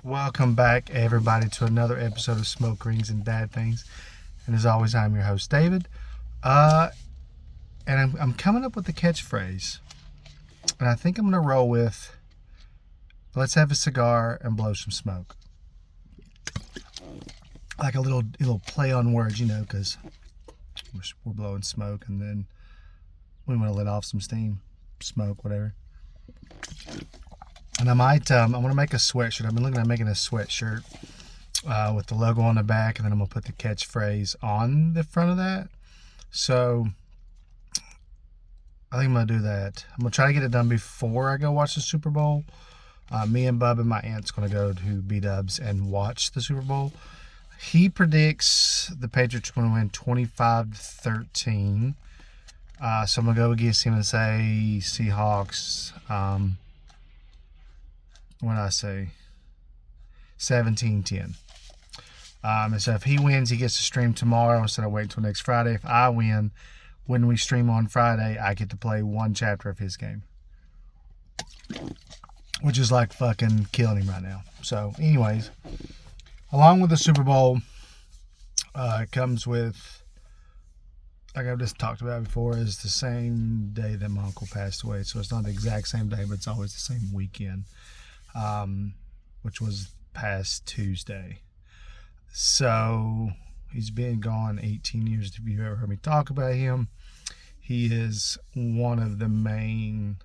Welcome back, everybody, to another episode of Smoke Rings and Dad Things. And as always, I'm your host, David. And I'm coming up with the catchphrase. And I think I'm going to roll with, let's have a cigar and blow some smoke. Like a little play on words, because we're blowing smoke and then we want to let off some steam, smoke, whatever. And I might, I'm going to make a sweatshirt. I've been looking at making a sweatshirt with the logo on the back, and then I'm going to put the catchphrase on the front of that. So I think I'm going to do that. I'm going to try to get it done before I go watch the Super Bowl. Me and Bub and my aunt's going to go to B-Dubs and watch the Super Bowl. He predicts the Patriots are going to win 25-13. So I'm going to go against him and say Seahawks. What did I say? 17-10. And so if he wins, he gets to stream tomorrow instead of waiting until next Friday. If I win, when we stream on Friday, I get to play one chapter of his game. Which is like fucking killing him right now. So anyways, along with the Super Bowl, it comes with, like I've just talked about before, is the same day that my uncle passed away. So it's not the exact same day, but it's always the same weekend. Which was past Tuesday. So he's been gone 18 years. If you've ever heard me talk about him, he is one of the main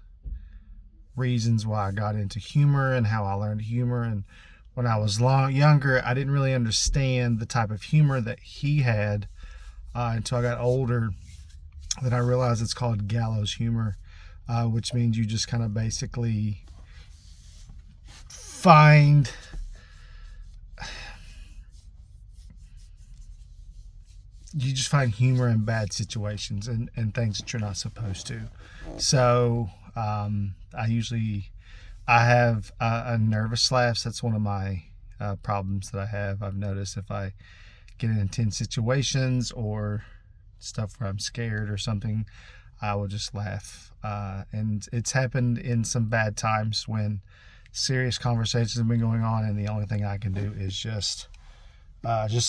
reasons why I got into humor and how I learned humor. And when I was younger, I didn't really understand the type of humor that he had until I got older. Then I realized it's called gallows humor, which means you just kind of basically find humor in bad situations and things that you're not supposed to. So I have a nervous laugh. That's one of my problems that I have. I've noticed if I get in intense situations or stuff where I'm scared or something, I will just laugh. And it's happened in some bad times when serious conversations have been going on, and the only thing I can do is just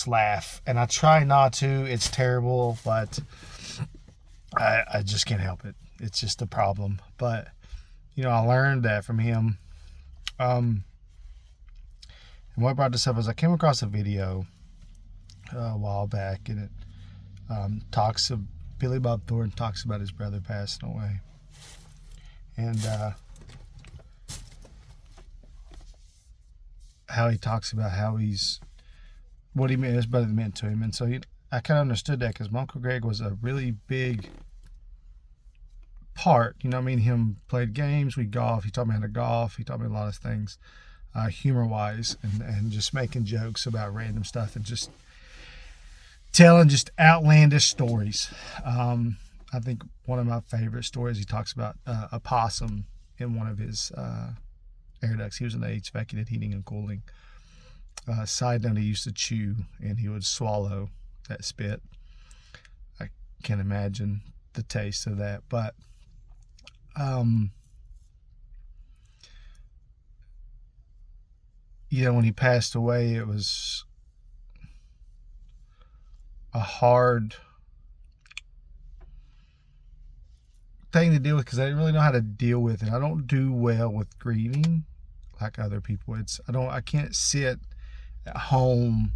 laugh. And I try not to. It's terrible, but I just can't help it. It's just a problem. But I learned that from him. And what brought this up is I came across a video a while back, and it Billy Bob Thornton talks about his brother passing away, and how he talks about what his brother meant to him. And so I kind of understood that because my Uncle Greg was a really big part. Him played games, we golf. He taught me how to golf. He taught me a lot of things, humor-wise, and just making jokes about random stuff and just telling just outlandish stories. I think one of my favorite stories, he talks about a possum in one of his air ducts. He was in the HVAC, he did heating and cooling. Side note, he used to chew and he would swallow that spit. I can't imagine the taste of that. But when he passed away, it was a hard thing to deal with because I didn't really know how to deal with it. I don't do well with grieving like other people. I can't sit at home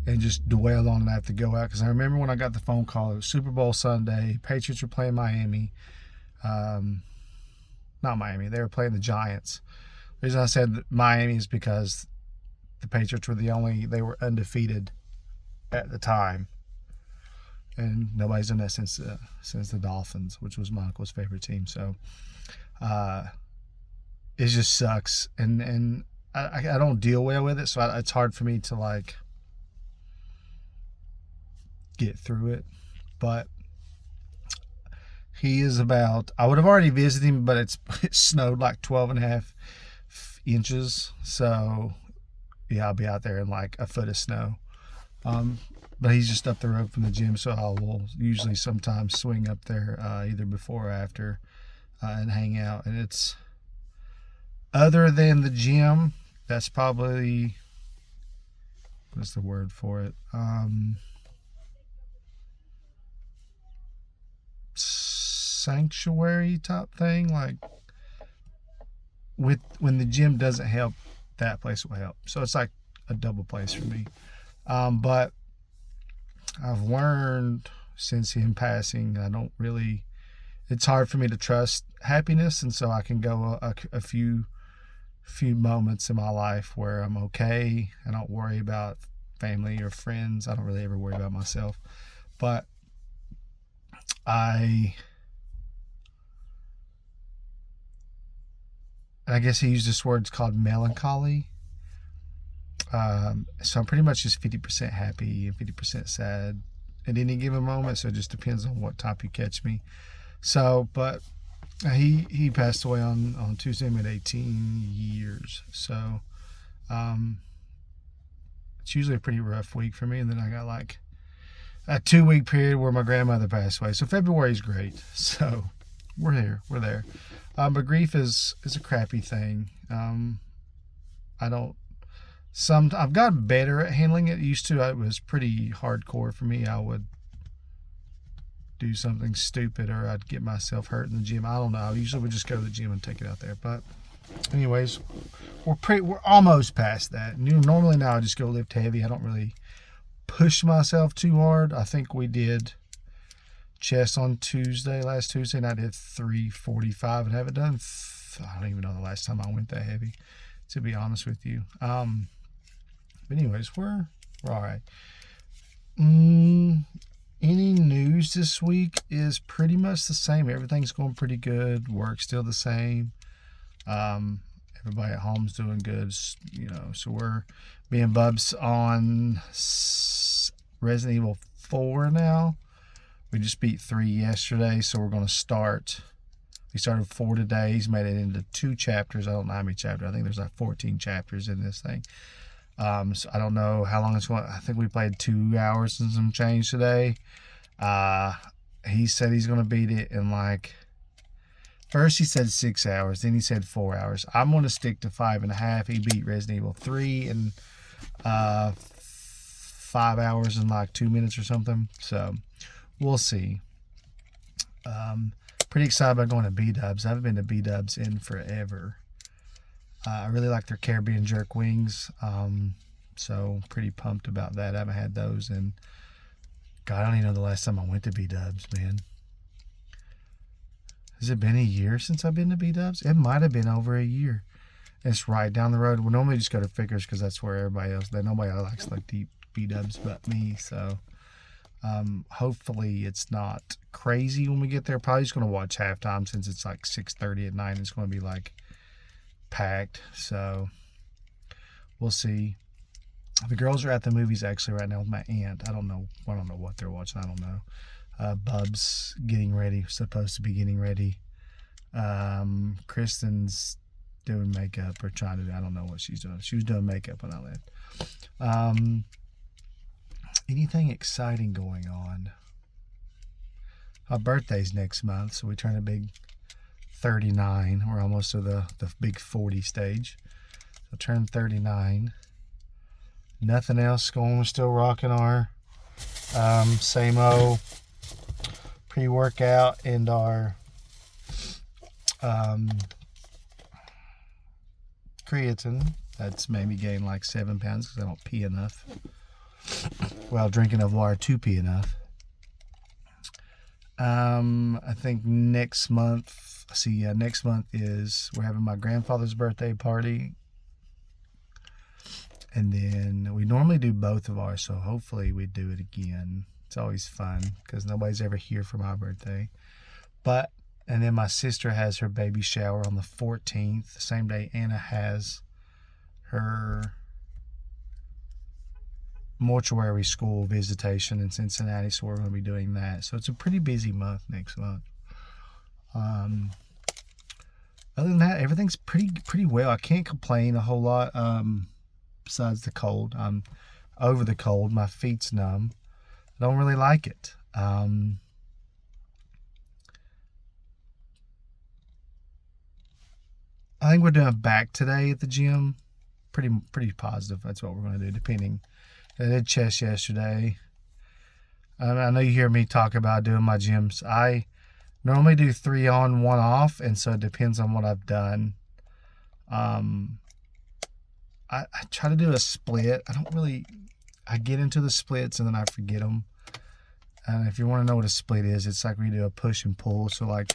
and just dwell on it. I have to go out, because I remember when I got the phone call, it was Super Bowl Sunday. Patriots were playing Miami. Not Miami. They were playing the Giants. The reason I said Miami is because the Patriots were they were undefeated at the time. And nobody's done that since the Dolphins, which was my uncle's favorite team. So it just sucks. And I don't deal well with it, so it's hard for me to get through it. But he is I would have already visited him, but it snowed like 12.5 inches. So yeah, I'll be out there in like a foot of snow. But he's just up the road from the gym, so I will usually sometimes swing up there either before or after and hang out. And it's, other than the gym, that's probably, what's the word for it? Sanctuary type thing. Like with when the gym doesn't help, that place will help. So it's like a double place for me. But I've learned since him passing, I don't really. It's hard for me to trust happiness, and so I can go a few moments in my life where I'm okay. I don't worry about family or friends. I don't really ever worry about myself. But I guess he used this word. It's called melancholy. So I'm pretty much just 50% happy and 50% sad at any given moment. So it just depends on what type you catch me. So, but he passed away on Tuesday, mid 18 years. So it's usually a pretty rough week for me. And then I got like a 2-week period where my grandmother passed away. So February is great. So we're there. But grief is a crappy thing. I've gotten better at handling it. Used to, it was pretty hardcore for me. I would do something stupid or I'd get myself hurt in the gym. I don't know. I usually would just go to the gym and take it out there. But anyways, we're almost past that. Normally now I just go lift heavy. I don't really push myself too hard. I think we did chest on last Tuesday, and I did 345 and haven't done. I don't even know the last time I went that heavy, to be honest with you. But anyways, we're all right. Any news this week is pretty much the same. Everything's going pretty good. Work's still the same. Everybody at home's doing good. So me and Bub's on Resident Evil 4 now. We just beat 3 yesterday, so we're going to start. We started 4 today. He's made it into 2 chapters. I don't know how many chapters. I think there's like 14 chapters in this thing. So I don't know how long it's going. I think we played 2 hours and some change today. He said he's going to beat it in first he said 6 hours, then he said 4 hours. I'm going to stick to 5.5. He beat Resident Evil 3 in 5 hours and 2 minutes or something. So we'll see. Pretty excited about going to B-Dubs. I haven't been to B-Dubs in forever. I really like their Caribbean jerk wings. So pretty pumped about that. I haven't had those in, God, I don't even know the last time I went to B-Dubs, man. Has it been a year since I've been to B-Dubs? It might have been over a year. It's right down the road. We normally just go to Fickers because that's where everybody else. Nobody likes deep B-Dubs but me. So hopefully it's not crazy when we get there. Probably just going to watch halftime since it's 6:30 at night. It's going to be packed. So we'll see. The girls are at the movies actually right now with my aunt. I don't know what they're watching. I don't know. Bub's getting ready. Supposed to be getting ready. Kristen's doing makeup or trying to do. I don't know what she's doing. She was doing makeup when I left. Anything exciting going on? Our birthday's next month, so we turn a big 39. We're almost to the big 40 stage. So turn 39. Nothing else going. We're still rocking our same old pre-workout and our creatine. That's made me gain 7 pounds because I don't pee enough. Well, drink enough water to pee enough. I think next month. Next month we're having my grandfather's birthday party. And then we normally do both of ours, so hopefully we do it again. It's always fun because nobody's ever here for my birthday. And then my sister has her baby shower on the 14th, the same day Anna has her mortuary school visitation in Cincinnati, so we're going to be doing that. So it's a pretty busy month next month. Other than that, everything's pretty well. I can't complain a whole lot. Besides the cold, I'm over the cold. My feet's numb. I don't really like it. I think we're doing back today at the gym. pretty positive that's what we're going to do, depending. I did chest yesterday. I know you hear me talk about doing my gyms. I normally do 3 on, 1 off, and so it depends on what I've done. I try to do a split. I get into the splits and then I forget them. And if you want to know what a split is, it's like we do a push and pull. So like,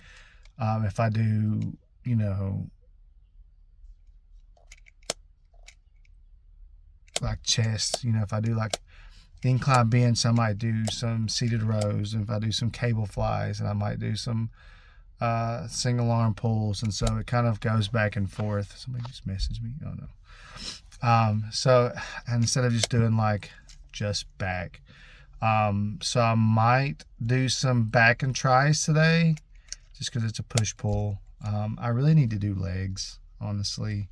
if I do, like chest, if I do like incline bench, I might do some seated rows. And if I do some cable flies, and I might do some single arm pulls. And so it kind of goes back and forth. Somebody just messaged me. Oh no. So instead of just doing like just back, so I might do some back and tries today just because it's a push pull. I really need to do legs, honestly.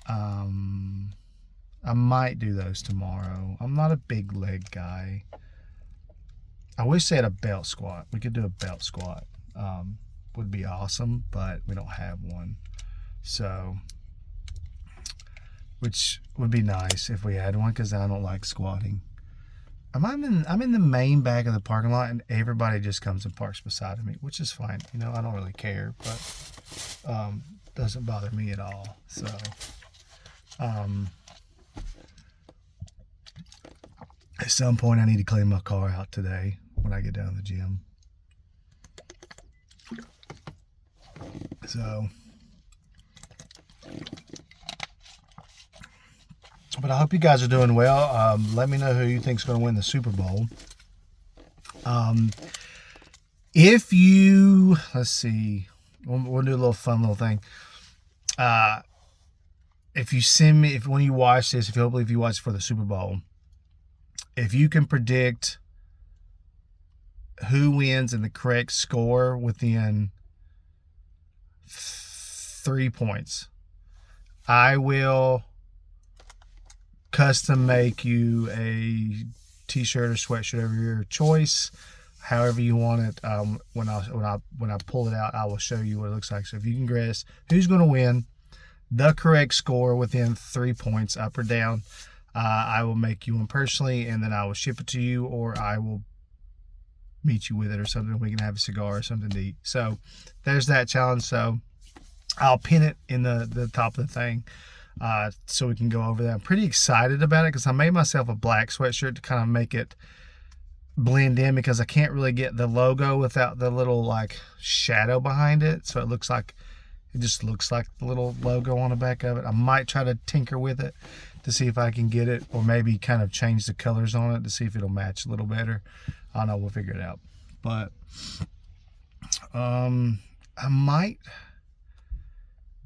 I might do those tomorrow. I'm not a big leg guy. I wish they had a belt squat. We could do a belt squat. Would be awesome, but we don't have one. So, which would be nice if we had one, because I don't like squatting. I'm in the main back of the parking lot, and everybody just comes and parks beside of me, which is fine. I don't really care, but doesn't bother me at all. So, at some point I need to clean my car out today when I get down to the gym. So, but I hope you guys are doing well. Let me know who you think is going to win the Super Bowl. If you, let's see, we'll do a little fun little thing. If you send me, when you watch this, hopefully if you watch for the Super Bowl, if you can predict who wins and the correct score within 3 points, I will custom make you a t-shirt or sweatshirt of your choice, however you want it. When I pull it out, I will show you what it looks like. So if you can guess who's going to win, the correct score within 3 points, up or down, I will make you one personally, and then I will ship it to you, or I will meet you with it or something. We can have a cigar or something to eat. So there's that challenge. So I'll pin it in the top of the thing, so we can go over that. I'm pretty excited about it because I made myself a black sweatshirt to kind of make it blend in, because I can't really get the logo without the little like shadow behind it. So it just looks like the little logo on the back of it. I might try to tinker with it to see if I can get it, or maybe kind of change the colors on it to see if it'll match a little better. I don't know, we'll figure it out. But I might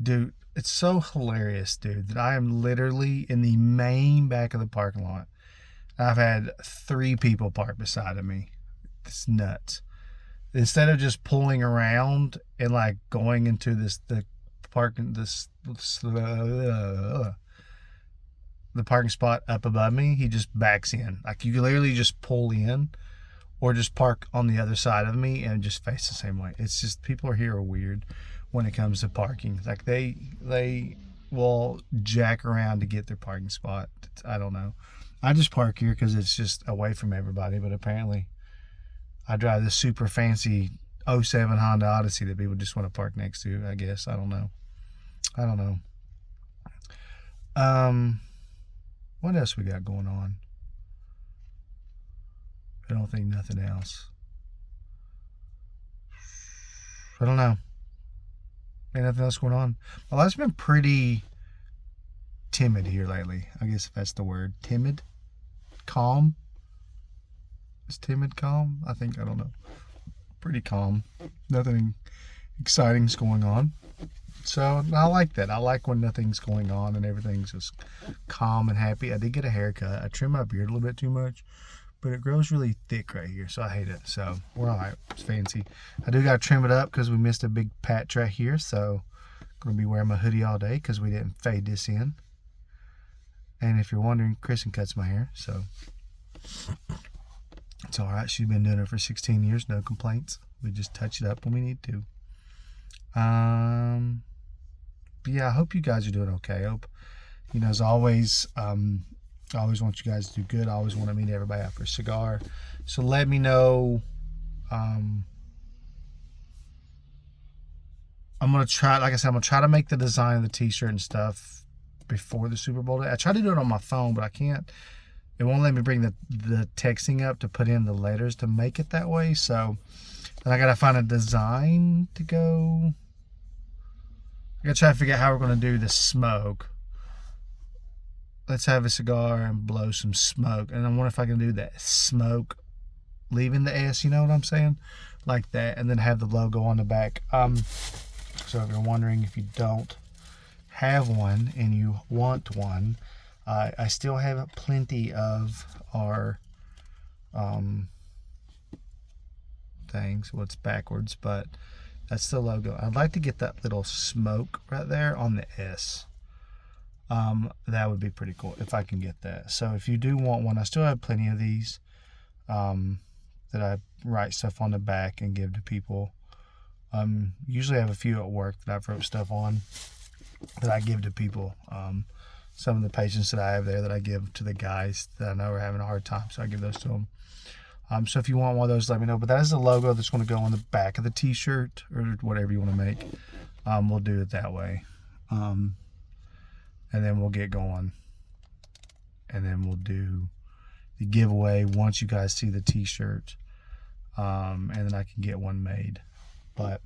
do, it's so hilarious, dude, that I am literally in the main back of the parking lot. I've had 3 people park beside of me. It's nuts. Instead of just pulling around and like going into the parking spot up above me, he just backs in. Like, you can literally just pull in or just park on the other side of me and just face the same way. It's just, people here are weird when it comes to parking. Like, they will jack around to get their parking spot. I don't know. I just park here because it's just away from everybody, but apparently I drive this super fancy 07 Honda Odyssey that people just want to park next to, I guess. I don't know. What else we got going on? I don't think nothing else. I don't know. Ain't nothing else going on. My life's been pretty timid here lately. I guess if that's the word. Timid? Calm? Is timid calm? I don't know. Pretty calm. Nothing exciting's going on. So I like that. I like when nothing's going on and everything's just calm and happy. I did get a haircut. I trimmed my beard a little bit too much, but it grows really thick right here, so I hate it. So we're all right. It's fancy. I do got to trim it up because we missed a big patch right here. So I'm going to be wearing my hoodie all day because we didn't fade this in. And if you're wondering, Kristen cuts my hair, so it's all right. She's been doing it for 16 years. No complaints. We just touch it up when we need to. But yeah, I hope you guys are doing okay. I hope As always, I always want you guys to do good. I always want to meet everybody out for a cigar. So let me know. I'm going to try, like I said, I'm going to try to make the design of the t-shirt and stuff before the Super Bowl day. I tried to do it on my phone, but I can't. It won't let me bring the texting up to put in the letters to make it that way. So then I got to find a design to go. I got to try to figure out how we're going to do the smoke. Let's have a cigar and blow some smoke. And I wonder if I can do that smoke leaving the S, you know what I'm saying? Like that. And then have the logo on the back. So if you're wondering, if you don't have one and you want one, I still have plenty of our things. Well, it's backwards, but that's the logo. I'd like to get that little smoke right there on the S. That would be pretty cool if I can get that. So if you do want one, I still have plenty of these that I write stuff on the back and give to people. Usually I have a few at work that I've wrote stuff on that I give to people. Some of the patients that I have there that I give to the guys that I know are having a hard time, so I give those to them. So if you want one of those, let me know. But that is the logo that's going to go on the back of the t-shirt or whatever you want to make. We'll do it that way. And then we'll get going. And then we'll do the giveaway once you guys see the t-shirt. And then I can get one made. But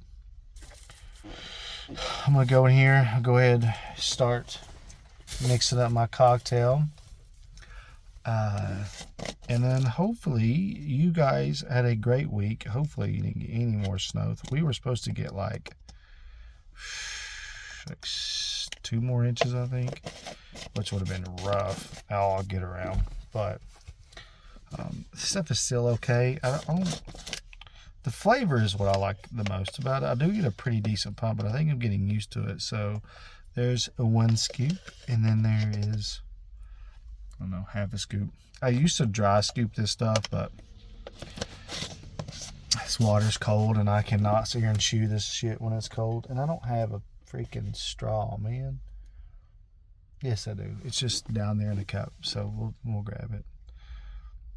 I'm going to go in here. I'll go ahead and start mixing up my cocktail. And then hopefully you guys had a great week. Hopefully you didn't get any more snow. We were supposed to get like 2 more inches, I think, which would have been rough. I'll get around. But this stuff is still okay. The flavor is what I like the most about it. I do get a pretty decent pump, but I think I'm getting used to it. So there's a 1 scoop, and then there is, I don't know, half a scoop. I used to dry scoop this stuff, but this water's cold, and I cannot sit here and chew this shit when it's cold. And I don't have a freaking straw, man. Yes, I do. It's just down there in the cup, so we'll grab it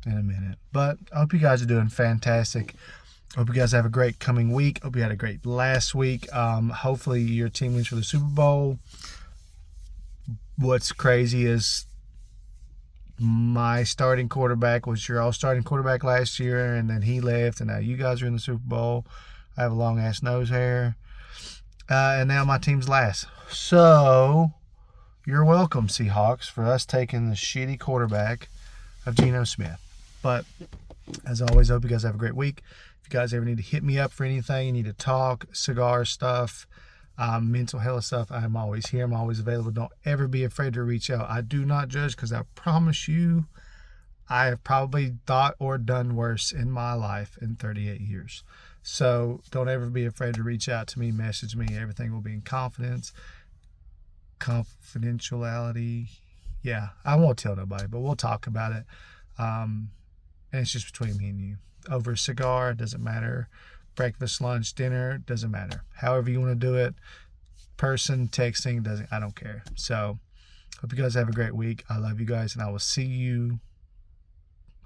in a minute. But I hope you guys are doing fantastic. Hope you guys have a great coming week. Hope you had a great last week. Hopefully your team wins for the Super Bowl. What's crazy is my starting quarterback was your all starting quarterback last year, and then he left, and now you guys are in the Super Bowl. I have a long ass nose hair. And now my team's last. So you're welcome, Seahawks, for us taking the shitty quarterback of Geno Smith. But as always, I hope you guys have a great week. If you guys ever need to hit me up for anything, you need to talk, cigar stuff, mental health stuff, I'm always here. I'm always available. Don't ever be afraid to reach out. I do not judge, because I promise you I have probably thought or done worse in my life in 38 years. So don't ever be afraid to reach out to me, message me. Everything will be in confidence, confidentiality. Yeah, I won't tell nobody, but we'll talk about it. And it's just between me and you. Over a cigar, doesn't matter. Breakfast, lunch, dinner, doesn't matter. However you want to do it. Person, texting, I don't care. So hope you guys have a great week. I love you guys, and I will see you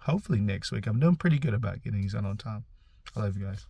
hopefully next week. I'm doing pretty good about getting these on time. I love you guys.